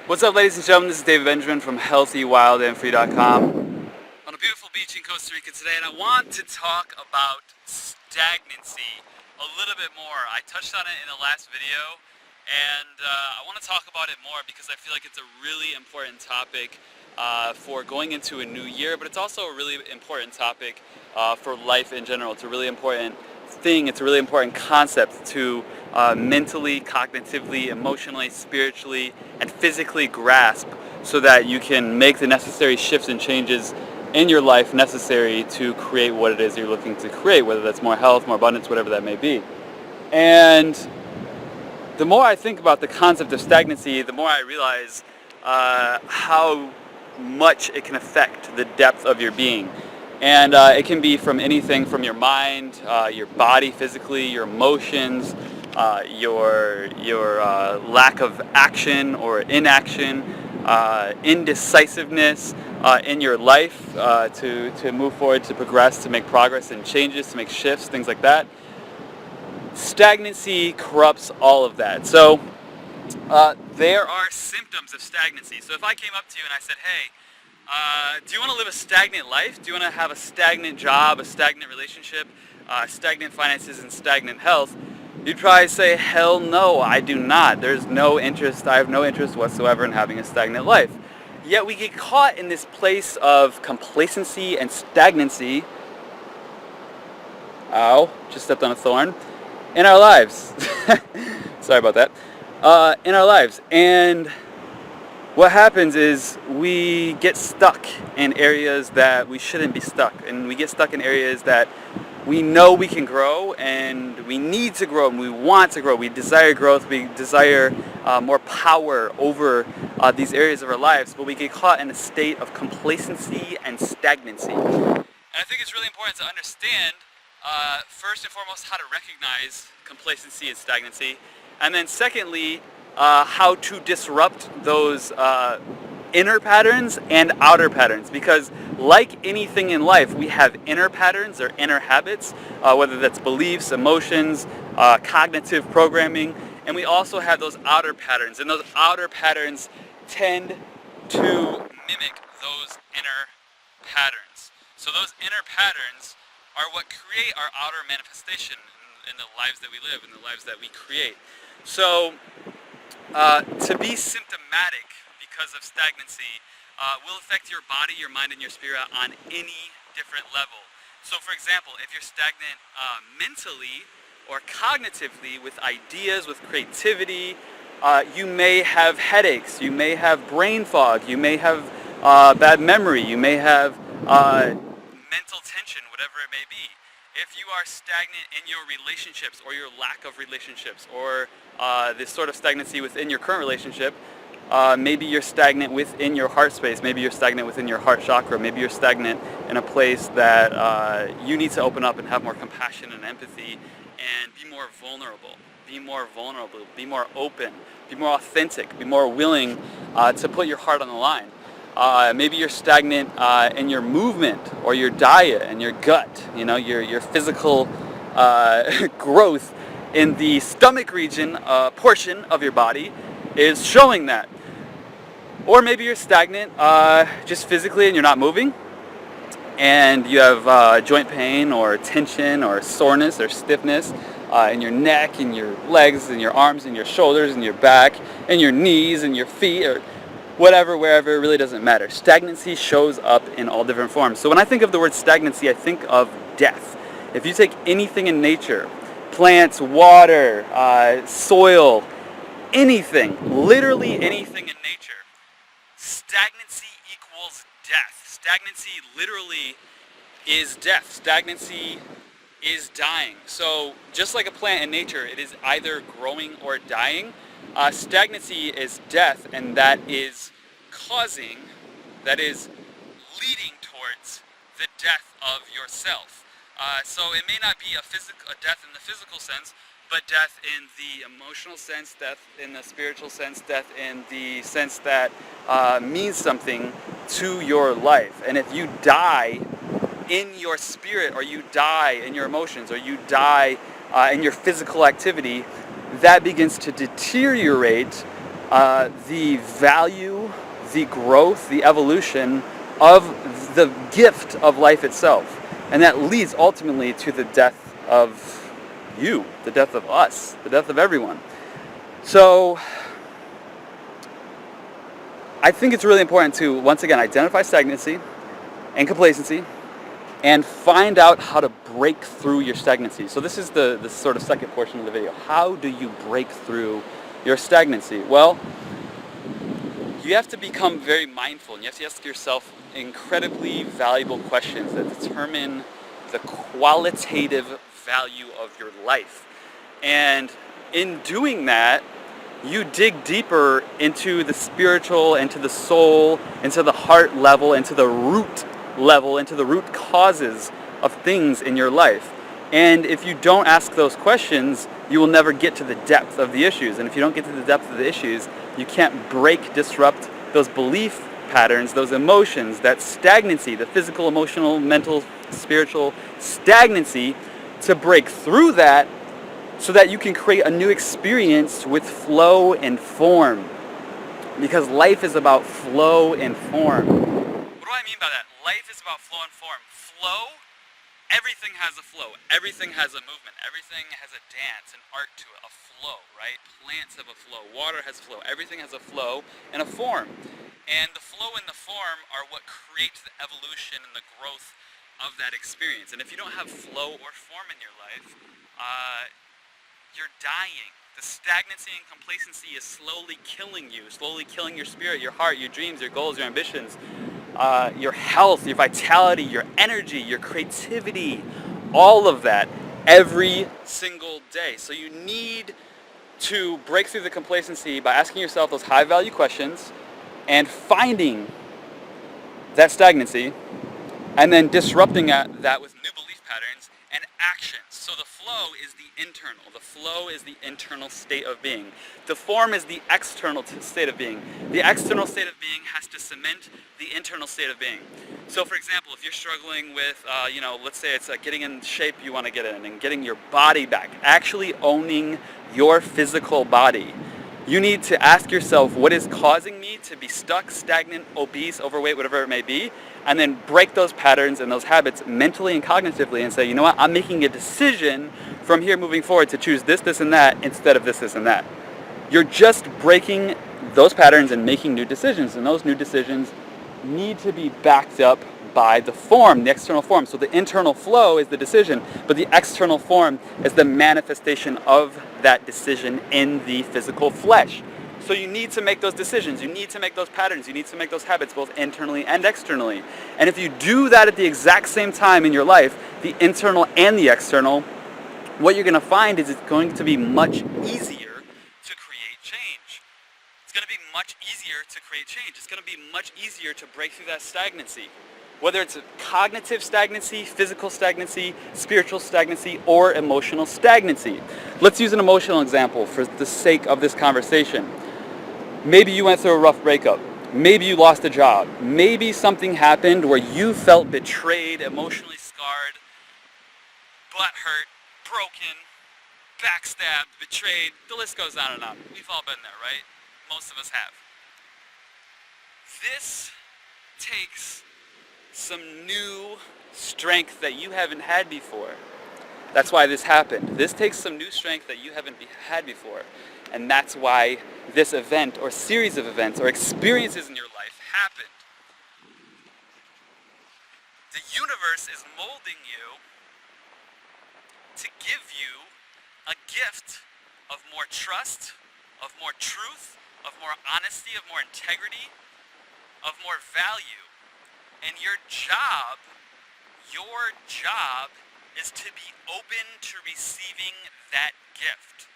What's up, ladies and gentlemen? This is David Benjamin from HealthyWildAndFree.com on a beautiful beach in Costa Rica today, and I want to talk about stagnancy a little bit more. I touched on it in the last video, and I want to talk about it more because I feel like it's a really important topic for going into a new year, but it's also a really important topic for life in general. It's a really important thing. It's a really important concept to mentally, cognitively, emotionally, spiritually, and physically grasp so that you can make the necessary shifts and changes in your life necessary to create what it is you're looking to create, whether that's more health, more abundance, whatever that may be. And the more I think about the concept of stagnancy, the more I realize how much it can affect the depth of your being. And it can be from anything from your mind, your body physically, your emotions, your lack of action or inaction, indecisiveness in your life to move forward, to progress, to make progress and changes, to make shifts, things like that. Stagnancy corrupts all of that. So there are symptoms of stagnancy. So if I came up to you and I said, hey, do you want to live a stagnant life? Do you want to have a stagnant job, a stagnant relationship, stagnant finances, and stagnant health? You'd probably say, hell no, I do not. There's no interest. I have no interest whatsoever in having a stagnant life. Yet we get caught in this place of complacency and stagnancy. Ow, just stepped on a thorn. In our lives. Sorry about that. In our lives. And what happens is we get stuck in areas that we shouldn't be stuck. And we get stuck in areas that we know we can grow and we need to grow and we want to grow. We desire growth. We desire more power over these areas of our lives. But we get caught in a state of complacency and stagnancy. And I think it's really important to understand, first and foremost, how to recognize complacency and stagnancy. And then secondly, how to disrupt those inner patterns and outer patterns, because like anything in life, we have inner patterns or inner habits, whether that's beliefs, emotions, cognitive programming, and we also have those outer patterns, and those outer patterns tend to mimic those inner patterns. So those inner patterns are what create our outer manifestation in the lives that we live, in the lives that we create. So to be symptomatic because of stagnancy will affect your body, your mind, and your spirit on any different level. So for example, if you're stagnant mentally or cognitively with ideas, with creativity, you may have headaches, you may have brain fog, you may have bad memory, you may have mental tension, whatever it may be. If you are stagnant in your relationships or your lack of relationships or this sort of stagnancy within your current relationship, maybe you're stagnant within your heart space, maybe you're stagnant within your heart chakra, maybe you're stagnant in a place that you need to open up and have more compassion and empathy and be more vulnerable, be more open, be more authentic, be more willing to put your heart on the line. Maybe you're stagnant in your movement or your diet and your gut, your physical growth in the stomach region portion of your body is showing that. Or maybe you're stagnant just physically and you're not moving and you have joint pain or tension or soreness or stiffness in your neck, in your legs, in your arms, in your shoulders, in your back, in your knees, in your feet, or whatever, wherever, it really doesn't matter. Stagnancy shows up in all different forms. So when I think of the word stagnancy, I think of death. If you take anything in nature, plants, water, soil, anything, literally anything in nature, stagnancy equals death. Stagnancy literally is death. Stagnancy is dying. So just like a plant in nature, it is either growing or dying. Stagnancy is death, and that is leading towards the death of yourself. So it may not be a death in the physical sense, but death in the emotional sense, death in the spiritual sense, death in the sense that means something to your life. And if you die in your spirit, or you die in your emotions, or you die in your physical activity, that begins to deteriorate the value, the growth, the evolution of the gift of life itself. And that leads ultimately to the death of you, the death of us, the death of everyone. So I think it's really important to, once again, identify stagnancy and complacency and find out how to break through your stagnancy. So this is the sort of second portion of the video. How do you break through your stagnancy? Well, you have to become very mindful, and you have to ask yourself incredibly valuable questions that determine the qualitative value of your life. And in doing that, you dig deeper into the spiritual, into the soul, into the heart level, into the root level, into the root causes of things in your life. And if you don't ask those questions, you will never get to the depth of the issues. And if you don't get to the depth of the issues, you can't disrupt those belief patterns, those emotions, that stagnancy, the physical, emotional, mental, spiritual stagnancy, to break through that so that you can create a new experience with flow and form. Because life is about flow and form. What do I mean by that? Life is about flow and form. Flow, everything has a flow. Everything has a movement. Everything has a dance, an art to it, a flow, right? Plants have a flow. Water has a flow. Everything has a flow and a form. And the flow and the form are what creates the evolution and the growth of that experience. And if you don't have flow or form in your life, you're dying. The stagnancy and complacency is slowly killing you, slowly killing your spirit, your heart, your dreams, your goals, your ambitions, your health, your vitality, your energy, your creativity, all of that every single day. So you need to break through the complacency by asking yourself those high value questions and finding that stagnancy and then disrupting that with new belief patterns and actions. So the flow is the internal. The flow is the internal state of being. The form is the external state of being. The external state of being has to cement the internal state of being. So for example, if you're struggling with, let's say it's getting in shape you want to get in and getting your body back, actually owning your physical body, you need to ask yourself, what is causing me to be stuck, stagnant, obese, overweight, whatever it may be, and then break those patterns and those habits mentally and cognitively and say, you know what, I'm making a decision from here moving forward to choose this, this, and that instead of this, this, and that. You're just breaking those patterns and making new decisions, and those new decisions need to be backed up by the form, the external form. So the internal flow is the decision, but the external form is the manifestation of that decision in the physical flesh. So you need to make those decisions, you need to make those patterns, you need to make those habits both internally and externally. And if you do that at the exact same time in your life, the internal and the external, what you're going to find is it's going to be much easier to create change. It's going to be much easier to create change. It's going to be much easier to break through that stagnancy. Whether it's cognitive stagnancy, physical stagnancy, spiritual stagnancy, or emotional stagnancy. Let's use an emotional example for the sake of this conversation. Maybe you went through a rough breakup. Maybe you lost a job. Maybe something happened where you felt betrayed, emotionally scarred, butthurt, broken, backstabbed, betrayed. The list goes on and on. We've all been there, right? Most of us have. This takes some new strength that you haven't had before. That's why this happened. This takes some new strength that you haven't had before. And that's why this event or series of events or experiences in your life happened. The universe is molding you to give you a gift of more trust, of more truth, of more honesty, of more integrity, of more value. And your job is to be open to receiving that gift.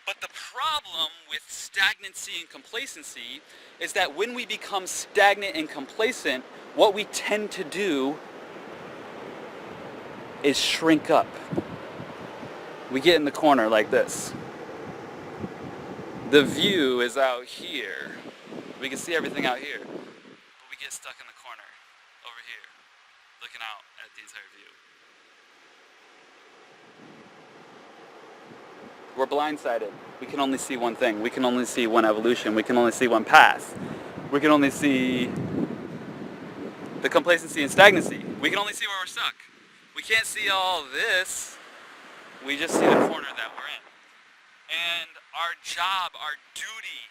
But the problem with stagnancy and complacency is that when we become stagnant and complacent, what we tend to do is shrink up. We get in the corner like this. The view is out here. We can see everything out here. But we get stuck in the corner over here, looking out at the entire view. We're blindsided. We can only see one thing. We can only see one evolution. We can only see one path. We can only see the complacency and stagnancy. We can only see where we're stuck. We can't see all this. We just see the corner that we're in. And our job, our duty,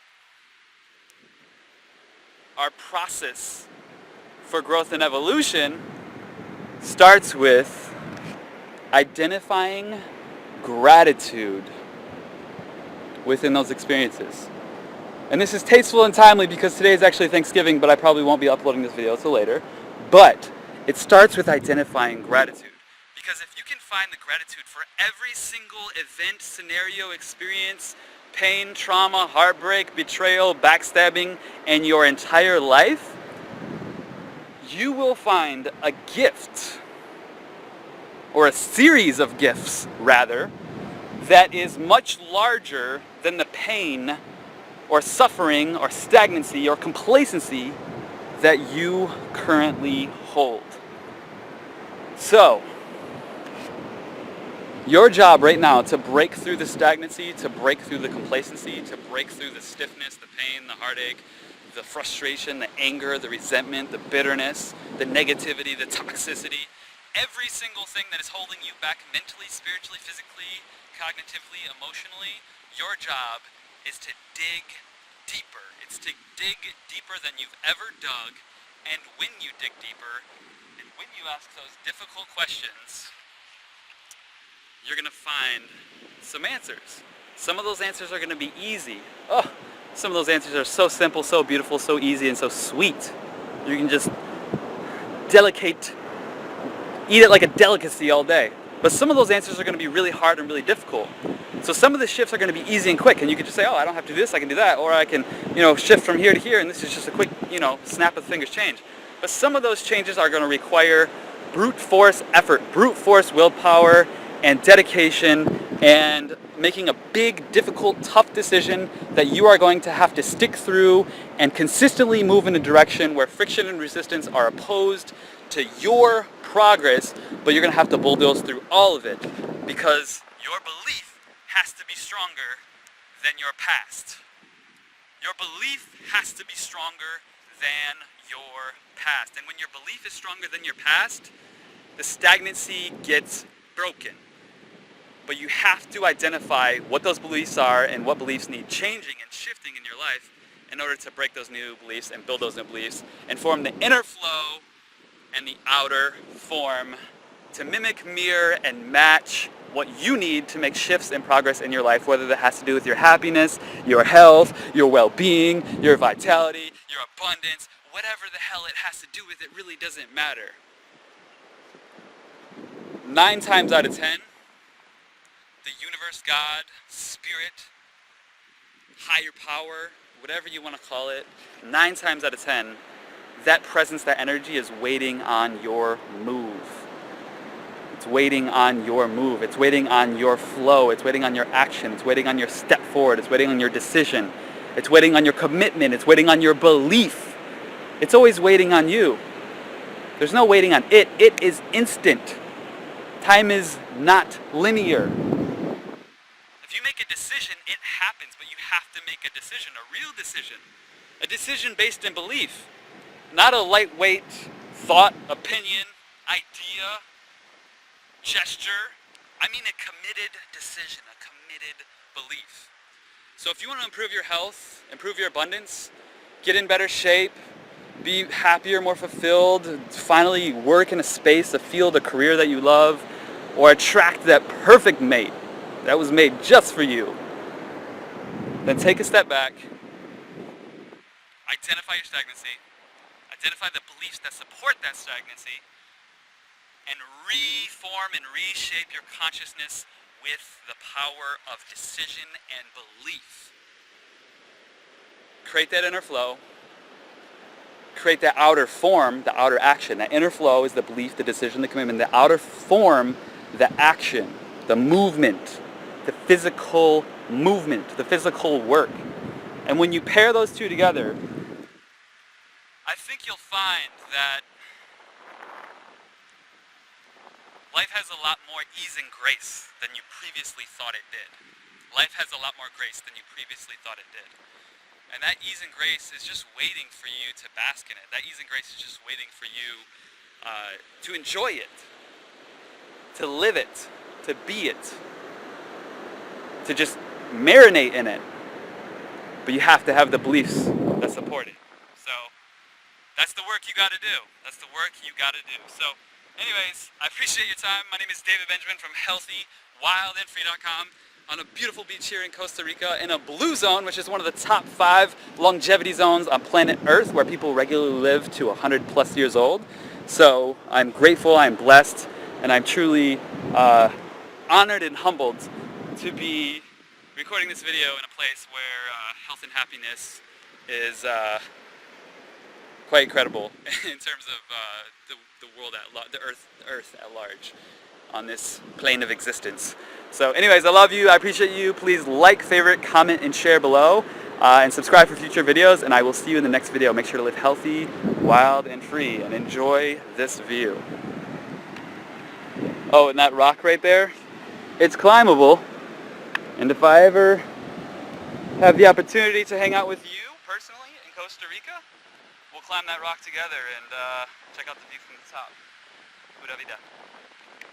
our process for growth and evolution starts with identifying gratitude within those experiences. And this is tasteful and timely because today is actually Thanksgiving, but I probably won't be uploading this video until later. But it starts with identifying gratitude. Because if you can find the gratitude for every single event, scenario, experience, pain, trauma, heartbreak, betrayal, backstabbing, and your entire life, you will find a gift, or a series of gifts, rather, that is much larger than the pain or suffering or stagnancy or complacency that you currently hold. So, your job right now to break through the stagnancy, to break through the complacency, to break through the stiffness, the pain, the heartache, the frustration, the anger, the resentment, the bitterness, the negativity, the toxicity, every single thing that is holding you back mentally, spiritually, physically, cognitively, emotionally, your job is to dig deeper. It's to dig deeper than you've ever dug, and when you dig deeper, and when you ask those difficult questions, you're going to find some answers. Some of those answers are going to be easy. Oh, some of those answers are so simple, so beautiful, so easy, and so sweet. You can just eat it like a delicacy all day. But some of those answers are going to be really hard and really difficult. So some of the shifts are going to be easy and quick, and you can just say, oh, I don't have to do this, I can do that, or I can, shift from here to here, and this is just a quick, snap of the fingers change. But some of those changes are going to require brute force effort, brute force willpower, and dedication, and making a big, difficult, tough decision that you are going to have to stick through and consistently move in a direction where friction and resistance are opposed to your progress, but you're going to have to bulldoze through all of it because your belief has to be stronger than your past. Your belief has to be stronger than your past. And when your belief is stronger than your past, the stagnancy gets broken. But you have to identify what those beliefs are and what beliefs need changing and shifting in your life in order to break those new beliefs and build those new beliefs and form the inner flow and the outer form to mimic, mirror, and match what you need to make shifts and progress in your life, whether that has to do with your happiness, your health, your well-being, your vitality, your abundance, whatever the hell it has to do with it really doesn't matter. 9 times out of 10, the universe, God, spirit, higher power, whatever you want to call it, 9 times out of 10, that presence, that energy is waiting on your move. It's waiting on your move. It's waiting on your flow. It's waiting on your action. It's waiting on your step forward. It's waiting on your decision. It's waiting on your commitment. It's waiting on your belief. It's always waiting on you. There's no waiting on it. It is instant. Time is not linear. If you make a decision, it happens, but you have to make a decision, a real decision. A decision based in belief. Not a lightweight thought, opinion, idea, gesture. I mean a committed decision, a committed belief. So if you want to improve your health, improve your abundance, get in better shape, be happier, more fulfilled, finally work in a space, a field, a career that you love, or attract that perfect mate that was made just for you, then take a step back, identify your stagnancy, identify the beliefs that support that stagnancy, and reform and reshape your consciousness with the power of decision and belief. Create that inner flow. Create that outer form, the outer action. That inner flow is the belief, the decision, the commitment. The outer form, the action, the movement, the physical movement, the physical work. And when you pair those two together, I think you'll find that life has a lot more ease and grace than you previously thought it did. life has a lot more grace than you previously thought it did. And that ease and grace is just waiting for you to bask in it. That ease and grace is just waiting for you to enjoy it, to live it, to be it, to just marinate in it. But you have to have the beliefs that support it. So that's the work you got to do. That's the work you got to do. So anyways, I appreciate your time. My name is David Benjamin from HealthyWildAndFree.com. On a beautiful beach here in Costa Rica, in a blue zone, which is one of the top 5 longevity zones on planet Earth, where people regularly live to 100 plus years old. So I'm grateful, I'm blessed, and I'm truly honored and humbled to be recording this video in a place where health and happiness is quite incredible in terms of the world the earth at large on this plane of existence. So anyways, I love you, I appreciate you. Please like, favorite, comment, and share below, and subscribe for future videos, and I will see you in the next video. Make sure to live healthy, wild, and free, and enjoy this view. Oh, and that rock right there, it's climbable, and if I ever have the opportunity to hang out with you personally in Costa Rica, we'll climb that rock together and check out the view from the top. Pura vida.